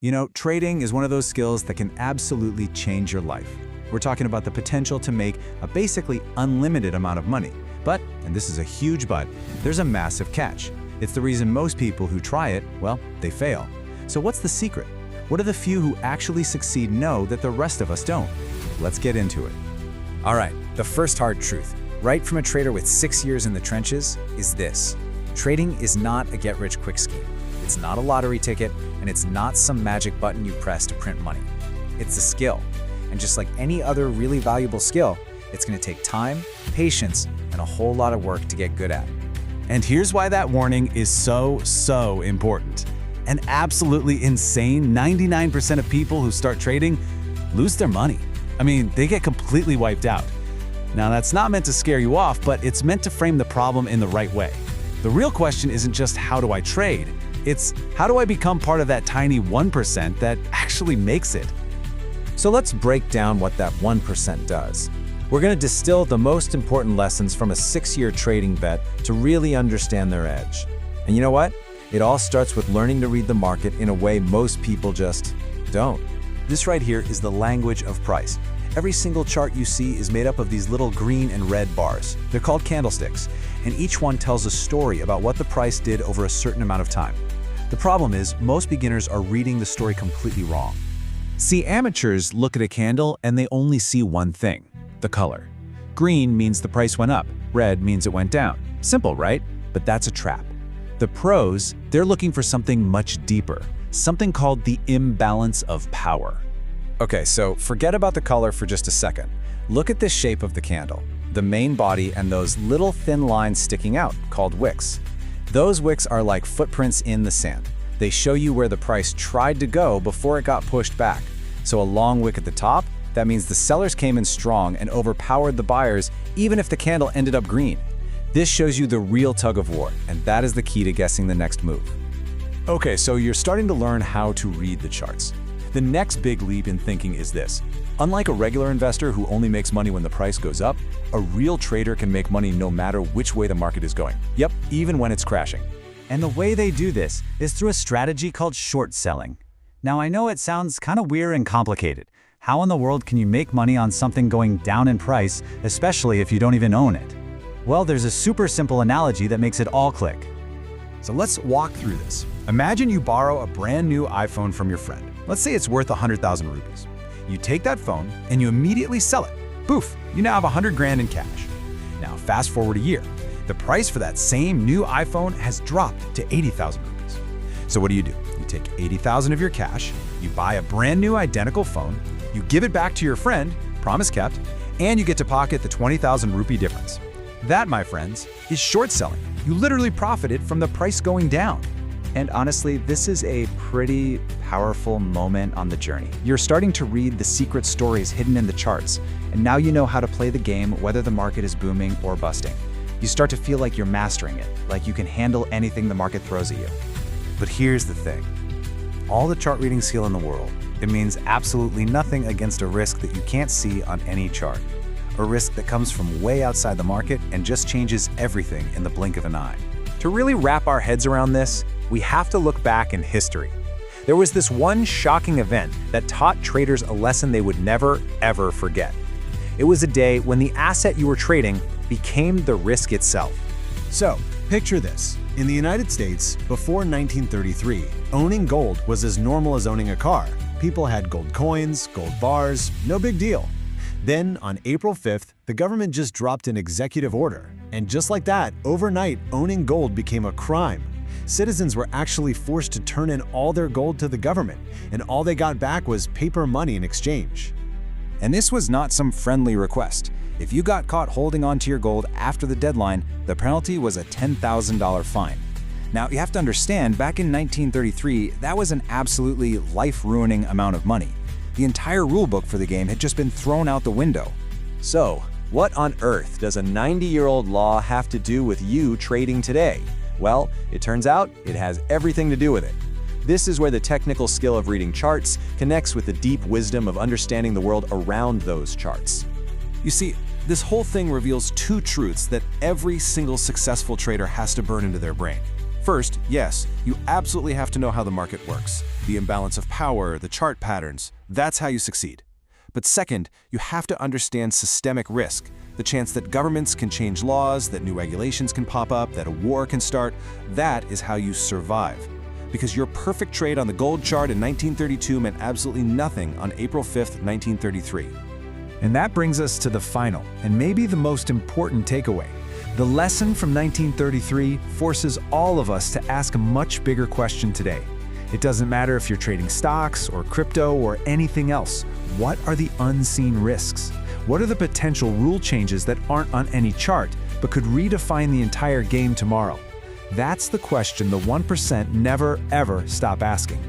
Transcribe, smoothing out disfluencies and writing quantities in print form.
You know, trading is one of those skills that can absolutely change your life. We're talking about the potential to make a basically unlimited amount of money. But, and this is a huge but, there's a massive catch. It's the reason most people who try it, well, they fail. So what's the secret? What do the few who actually succeed know that the rest of us don't? Let's get into it. All right, the first hard truth, right from a trader with 6 years in the trenches, is this. Trading is not a get-rich-quick scheme. It's not a lottery ticket, and it's not some magic button you press to print money. It's a skill. And just like any other really valuable skill, it's going to take time, patience, and a whole lot of work to get good at. And here's why that warning is so important. An absolutely insane 99% of people who start trading lose their money. I mean, they get completely wiped out. Now, that's not meant to scare you off, but it's meant to frame the problem in the right way. The real question isn't just how do I trade? It's how do I become part of that tiny 1% that actually makes it? So let's break down what that 1% does. We're going to distill the most important lessons from a 6-year trading bet to really understand their edge. And you know what? It all starts with learning to read the market in a way most people just don't. This right here is the language of price. Every single chart you see is made up of these little green and red bars. They're called candlesticks, and each one tells a story about what the price did over a certain amount of time. The problem is, most beginners are reading the story completely wrong. See, amateurs look at a candle and they only see one thing, the color. Green means the price went up, red means it went down. Simple, right? But that's a trap. The pros, they're looking for something much deeper, something called the imbalance of power. Okay, so forget about the color for just a second. Look at the shape of the candle, the main body and those little thin lines sticking out, called wicks. Those wicks are like footprints in the sand. They show you where the price tried to go before it got pushed back. So a long wick at the top, that means the sellers came in strong and overpowered the buyers, even if the candle ended up green. This shows you the real tug of war, and that is the key to guessing the next move. Okay, so you're starting to learn how to read the charts. The next big leap in thinking is this. Unlike a regular investor who only makes money when the price goes up, a real trader can make money no matter which way the market is going. Yep, even when it's crashing. And the way they do this is through a strategy called short selling. Now, I know it sounds kind of weird and complicated. How in the world can you make money on something going down in price, especially if you don't even own it? Well, there's a super simple analogy that makes it all click. So let's walk through this. Imagine you borrow a brand new iPhone from your friend. Let's say it's worth 100,000 rupees. You take that phone and you immediately sell it. Poof, you now have 100 grand in cash. Now fast forward a year. The price for that same new iPhone has dropped to 80,000 rupees. So what do? You take 80,000 of your cash, you buy a brand new identical phone, you give it back to your friend, promise kept, and you get to pocket the 20,000 rupee difference. That, my friends, is short selling. You literally profited from the price going down. And honestly, this is a pretty powerful moment on the journey. You're starting to read the secret stories hidden in the charts, and now you know how to play the game whether the market is booming or busting. You start to feel like you're mastering it, like you can handle anything the market throws at you. But here's the thing. All the chart reading skill in the world, it means absolutely nothing against a risk that you can't see on any chart. A risk that comes from way outside the market and just changes everything in the blink of an eye. To really wrap our heads around this, we have to look back in history. There was this one shocking event that taught traders a lesson they would never, ever forget. It was a day when the asset you were trading became the risk itself. So, picture this. In the United States, before 1933, owning gold was as normal as owning a car. People had gold coins, gold bars, no big deal. Then, on April 5th, the government just dropped an executive order. And just like that, overnight, owning gold became a crime. Citizens were actually forced to turn in all their gold to the government, and all they got back was paper money in exchange. And this was not some friendly request. If you got caught holding onto your gold after the deadline, the penalty was a $10,000 fine. Now, you have to understand, back in 1933, that was an absolutely life-ruining amount of money. The entire rulebook for the game had just been thrown out the window. So, what on earth does a 90-year-old law have to do with you trading today? Well, it turns out it has everything to do with it. This is where the technical skill of reading charts connects with the deep wisdom of understanding the world around those charts. You see, this whole thing reveals two truths that every single successful trader has to burn into their brain. First, yes, you absolutely have to know how the market works. The imbalance of power, the chart patterns, that's how you succeed. But second, you have to understand systemic risk, the chance that governments can change laws, that new regulations can pop up, that a war can start. That is how you survive. Because your perfect trade on the gold chart in 1932 meant absolutely nothing on April 5th, 1933. And that brings us to the final, and maybe the most important takeaway. The lesson from 1933 forces all of us to ask a much bigger question today. It doesn't matter if you're trading stocks or crypto or anything else. What are the unseen risks? What are the potential rule changes that aren't on any chart but could redefine the entire game tomorrow? That's the question the 1% never, ever stop asking.